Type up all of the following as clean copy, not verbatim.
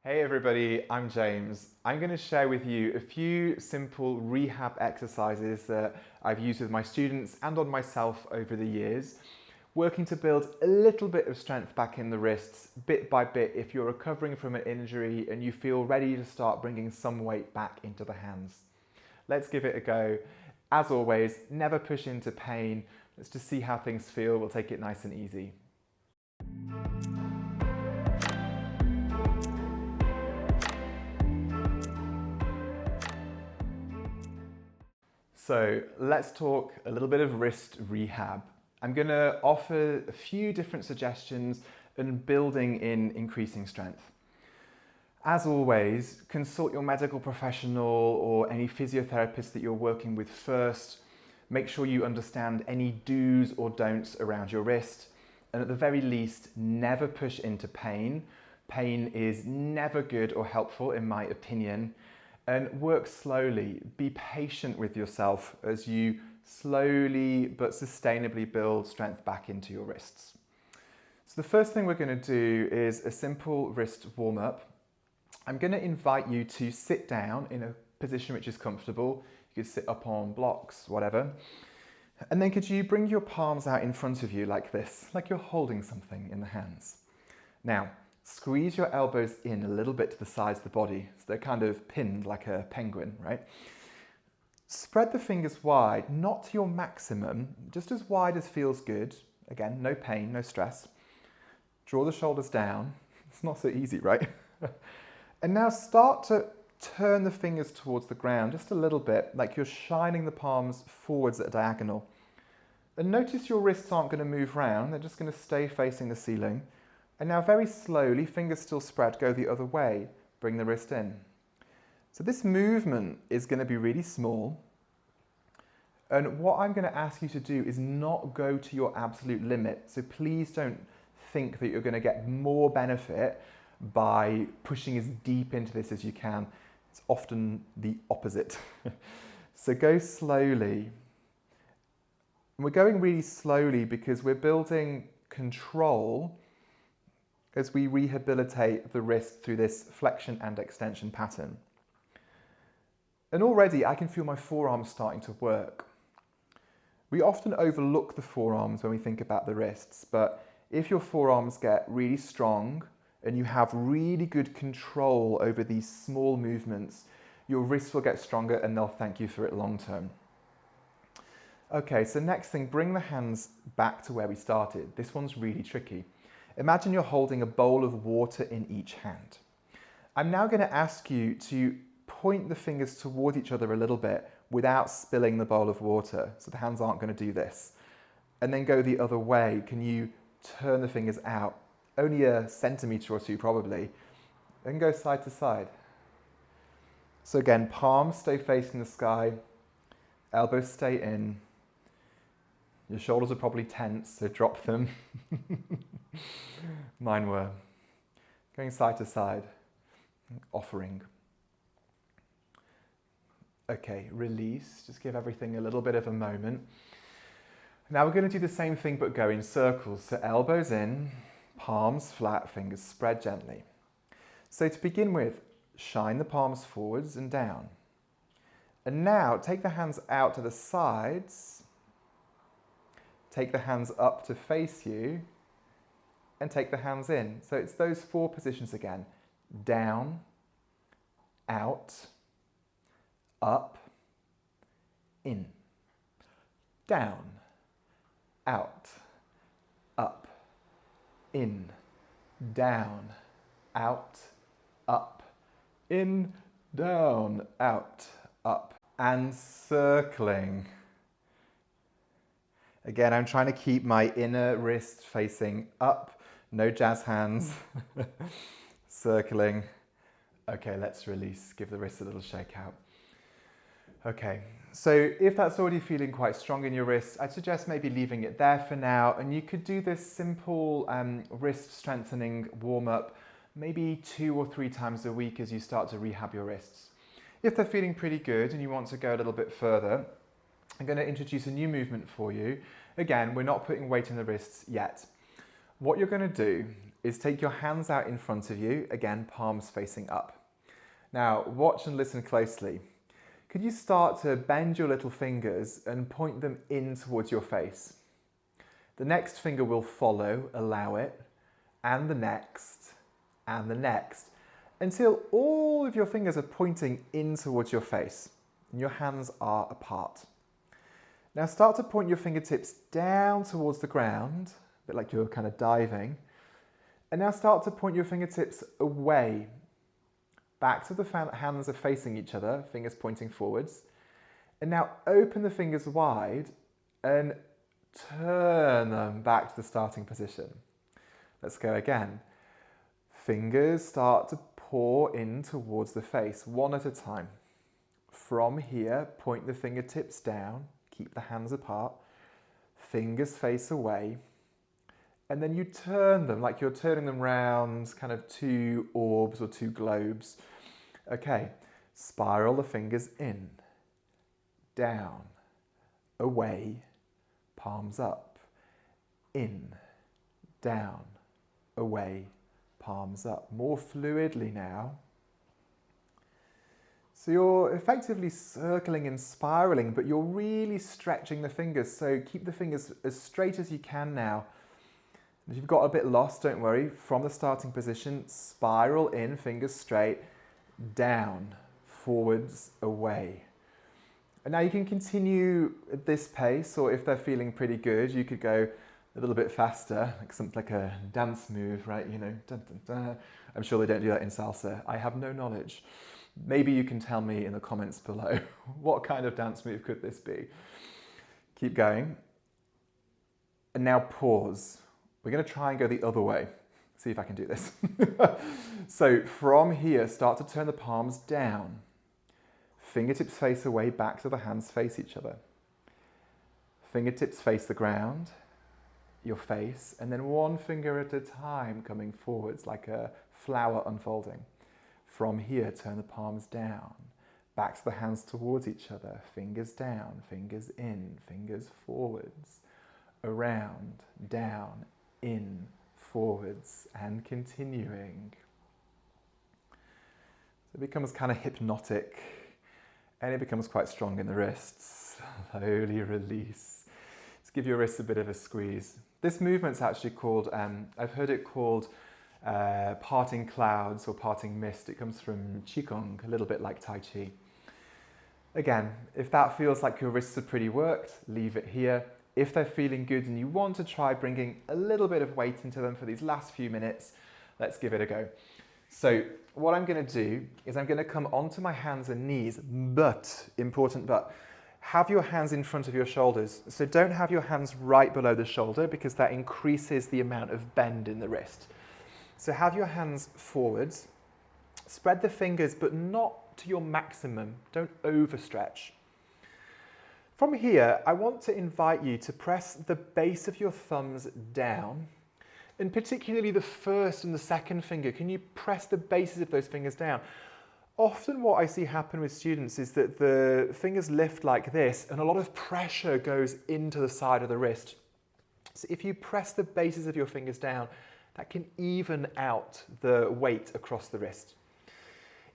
Hey everybody, I'm James. I'm going to share with you a few simple rehab exercises that I've used with my students and on myself over the years, working to build a little bit of strength back in the wrists, bit by bit, if you're recovering from an injury and you feel ready to start bringing some weight back into the hands. Let's give it a go. As always, never push into pain. Let's just see how things feel. We'll take it nice and easy. So let's talk a little bit of wrist rehab. I'm going to offer a few different suggestions and building in increasing strength. As always, consult your medical professional or any physiotherapist that you're working with first. Make sure you understand any do's or don'ts around your wrist. And at the very least, never push into pain. Pain is never good or helpful in my opinion. And work slowly. Be patient with yourself as you slowly but sustainably build strength back into your wrists. So the first thing we're going to do is a simple wrist warm-up. I'm going to invite you to sit down in a position which is comfortable. You could sit up on blocks, whatever. And then could you bring your palms out in front of you like this, like you're holding something in the hands. Now, squeeze your elbows in a little bit to the sides of the body, so they're kind of pinned like a penguin, right? Spread the fingers wide, not to your maximum, just as wide as feels good. Again, no pain, no stress. Draw the shoulders down. It's not so easy, right? And now start to turn the fingers towards the ground just a little bit, like you're shining the palms forwards at a diagonal. And notice your wrists aren't going to move round, they're just going to stay facing the ceiling. And now very slowly, fingers still spread, go the other way. Bring the wrist in. So this movement is going to be really small. And what I'm going to ask you to do is not go to your absolute limit. So please don't think that you're going to get more benefit by pushing as deep into this as you can. It's often the opposite. So go slowly. And we're going really slowly because we're building control as we rehabilitate the wrist through this flexion and extension pattern. And already I can feel my forearms starting to work. We often overlook the forearms when we think about the wrists, but if your forearms get really strong and you have really good control over these small movements, your wrists will get stronger and they'll thank you for it long term. Okay, so next thing, bring the hands back to where we started. This one's really tricky. Imagine you're holding a bowl of water in each hand. I'm now going to ask you to point the fingers toward each other a little bit without spilling the bowl of water. So the hands aren't going to do this. And then go the other way. Can you turn the fingers out? Only a centimetre or two probably. Then go side to side. So again, palms stay facing the sky. Elbows stay in. Your shoulders are probably tense, so drop them. Mine were. Going side to side, offering. Okay, release, just give everything a little bit of a moment. Now we're going to do the same thing but go in circles. So elbows in, palms flat, fingers spread gently. So to begin with, shine the palms forwards and down. And now take the hands out to the sides. Take the hands up to face you and take the hands in. So it's those four positions again. Down, out, up, in. Down, out, up, in. Down, out, up, in, down, out, up. And circling. Again, I'm trying to keep my inner wrist facing up, no jazz hands, circling. Okay, let's release, give the wrist a little shake out. Okay, so if that's already feeling quite strong in your wrists, I'd suggest maybe leaving it there for now, and you could do this simple wrist strengthening warm-up maybe 2 or 3 times a week as you start to rehab your wrists. If they're feeling pretty good and you want to go a little bit further, I'm going to introduce a new movement for you. Again, we're not putting weight in the wrists yet. What you're going to do is take your hands out in front of you, again, palms facing up. Now, watch and listen closely. Could you start to bend your little fingers and point them in towards your face? The next finger will follow, allow it, and the next, until all of your fingers are pointing in towards your face and your hands are apart. Now start to point your fingertips down towards the ground, a bit like you're kind of diving. And now start to point your fingertips away. Back to the hands are facing each other, fingers pointing forwards. And now open the fingers wide and turn them back to the starting position. Let's go again. Fingers start to pour in towards the face, one at a time. From here, point the fingertips down, keep the hands apart, fingers face away, and then you turn them like you're turning them round, kind of two orbs or two globes. Okay, spiral the fingers in, down, away, palms up, in, down, away, palms up. More fluidly now. So you're effectively circling and spiraling, but you're really stretching the fingers. So keep the fingers as straight as you can now. If you've got a bit lost, don't worry. From the starting position, spiral in, fingers straight, down, forwards, away. And now you can continue at this pace, or if they're feeling pretty good, you could go a little bit faster, like something like a dance move, right? You know, dun, dun, dun. I'm sure they don't do that in salsa. I have no knowledge. Maybe you can tell me in the comments below, what kind of dance move could this be? Keep going. And now pause. We're going to try and go the other way. See if I can do this. So from here, start to turn the palms down. Fingertips face away, back so the hands face each other. Fingertips face the ground, your face, and then one finger at a time coming forwards like a flower unfolding. From here, turn the palms down, back to the hands towards each other, fingers down, fingers in, fingers forwards, around, down, in, forwards, and continuing. So it becomes kind of hypnotic, and it becomes quite strong in the wrists. Slowly release. Just give your wrists a bit of a squeeze. This movement's actually called, I've heard it called parting clouds or parting mist. It comes from qigong, a little bit like Tai Chi. Again, if that feels like your wrists are pretty worked, leave it here. If they're feeling good and you want to try bringing a little bit of weight into them for these last few minutes, let's give it a go. So what I'm going to do is I'm going to come onto my hands and knees, but, important but, have your hands in front of your shoulders. So don't have your hands right below the shoulder because that increases the amount of bend in the wrist. So have your hands forwards, spread the fingers, but not to your maximum. Don't overstretch. From here, I want to invite you to press the base of your thumbs down, and particularly the first and the second finger. Can you press the bases of those fingers down? Often what I see happen with students is that the fingers lift like this, and a lot of pressure goes into the side of the wrist. So if you press the bases of your fingers down, that can even out the weight across the wrist.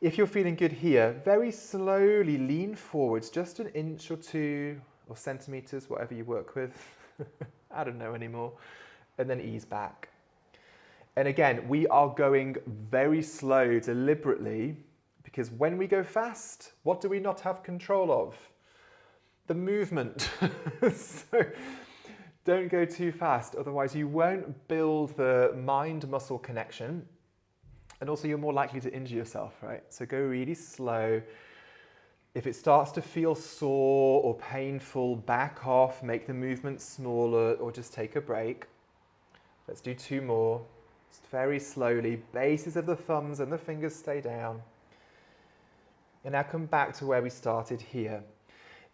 If you're feeling good here, very slowly lean forwards, just an inch or two, or centimeters, whatever you work with. I don't know anymore. And then ease back. And again, we are going very slow, deliberately, because when we go fast, what do we not have control of? The movement. So don't go too fast, otherwise you won't build the mind-muscle connection. And also you're more likely to injure yourself, right? So go really slow. If it starts to feel sore or painful, back off, make the movement smaller, or just take a break. Let's do two more. Just very slowly, bases of the thumbs and the fingers stay down. And now come back to where we started here.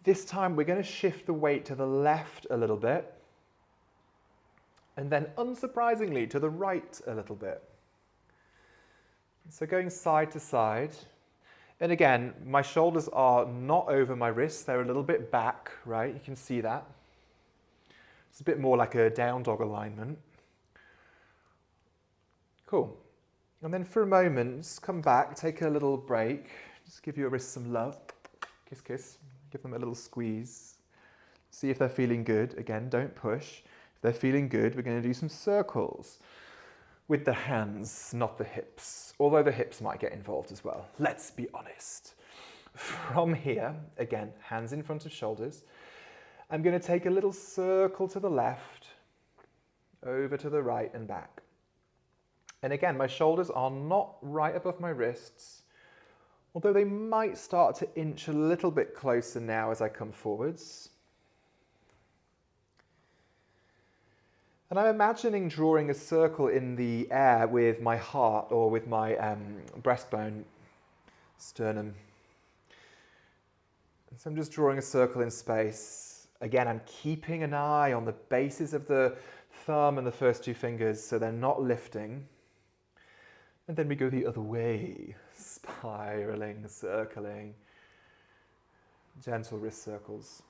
This time we're going to shift the weight to the left a little bit. And then unsurprisingly to the right a little bit. So going side to side. And again, my shoulders are not over my wrists, they're a little bit back, right? You can see that. It's a bit more like a down dog alignment. Cool. And then for a moment, just come back, take a little break. Just give your wrists some love. Kiss, kiss. Give them a little squeeze. See if they're feeling good. Again, don't push. If they're feeling good, we're going to do some circles with the hands, not the hips. Although the hips might get involved as well. Let's be honest. From here, again, hands in front of shoulders. I'm going to take a little circle to the left, over to the right and back. And again, my shoulders are not right above my wrists, although they might start to inch a little bit closer now as I come forwards. And I'm imagining drawing a circle in the air with my heart or with my breastbone, sternum. So I'm just drawing a circle in space. Again, I'm keeping an eye on the bases of the thumb and the first two fingers so they're not lifting. And then we go the other way, spiraling, circling, gentle wrist circles.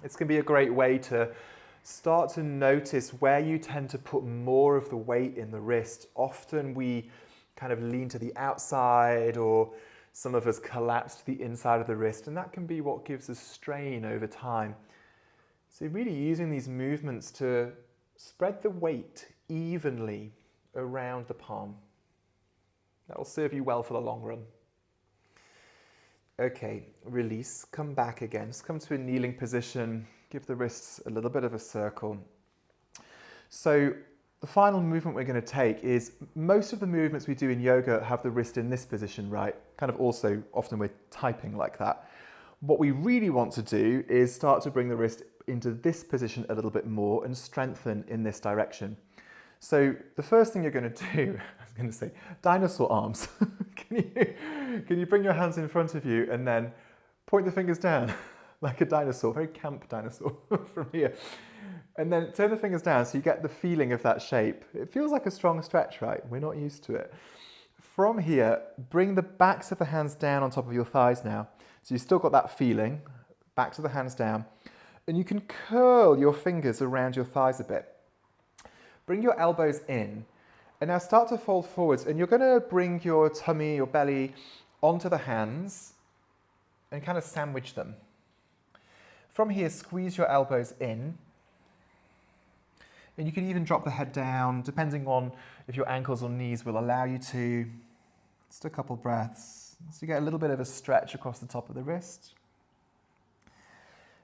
It's going to be a great way to start to notice where you tend to put more of the weight in the wrist. Often we kind of lean to the outside, or some of us collapse to the inside of the wrist, and that can be what gives us strain over time. So really using these movements to spread the weight evenly around the palm. That will serve you well for the long run. Okay, release, come back again. Just come to a kneeling position. Give the wrists a little bit of a circle. So the final movement we're going to take is, most of the movements we do in yoga have the wrist in this position, right? Kind of also, often we're typing like that. What we really want to do is start to bring the wrist into this position a little bit more and strengthen in this direction. So the first thing you're going to do, I was going to say, dinosaur arms. Can you bring your hands in front of you and then point the fingers down like a dinosaur, very camp dinosaur from here. And then turn the fingers down so you get the feeling of that shape. It feels like a strong stretch, right? We're not used to it. From here, bring the backs of the hands down on top of your thighs now. So you've still got that feeling, backs of the hands down. And you can curl your fingers around your thighs a bit. Bring your elbows in, and now start to fold forwards, and you're going to bring your tummy, your belly, onto the hands and kind of sandwich them. From here, squeeze your elbows in, and you can even drop the head down, depending on if your ankles or knees will allow you to. Just a couple breaths, so you get a little bit of a stretch across the top of the wrist,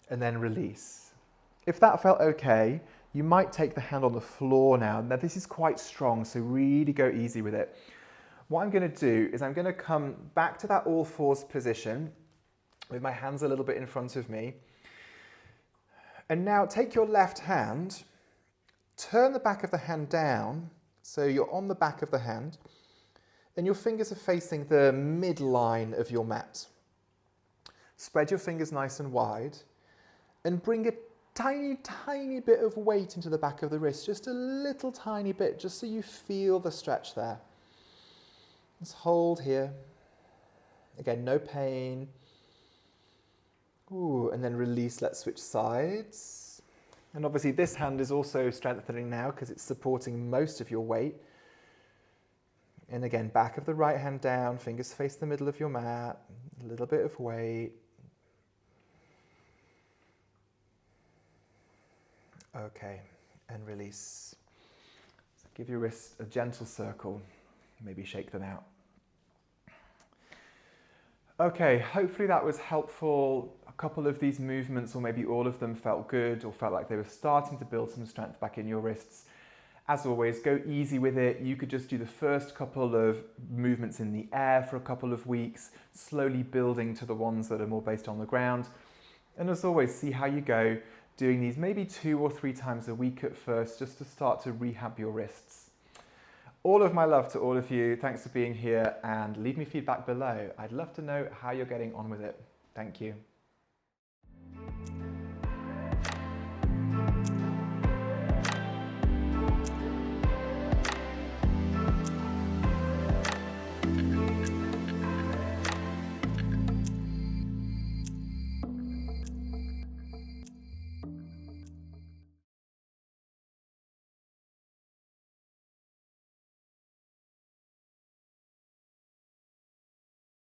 and then release. If that felt okay, you might take the hand on the floor now. Now this is quite strong, so really go easy with it. What I'm going to do is I'm going to come back to that all fours position with my hands a little bit in front of me. And now take your left hand, turn the back of the hand down, so you're on the back of the hand, and your fingers are facing the midline of your mat. Spread your fingers nice and wide, and bring a tiny bit of weight into the back of the wrist, just a little tiny bit, just so you feel the stretch there. Let's hold here. Again, no pain. Ooh, and then release, let's switch sides. And obviously this hand is also strengthening now because it's supporting most of your weight. And again, back of the right hand down, fingers face the middle of your mat, a little bit of weight. Okay, and release. So give your wrists a gentle circle, maybe shake them out. Okay, hopefully that was helpful. A couple of these movements, or maybe all of them, felt good or felt like they were starting to build some strength back in your wrists. As always, go easy with it. You could just do the first couple of movements in the air for a couple of weeks, slowly building to the ones that are more based on the ground. And as always, see how you go, doing these maybe 2 or 3 times a week at first, just to start to rehab your wrists. All of my love to all of you. Thanks for being here, and leave me feedback below. I'd love to know how you're getting on with it. Thank you.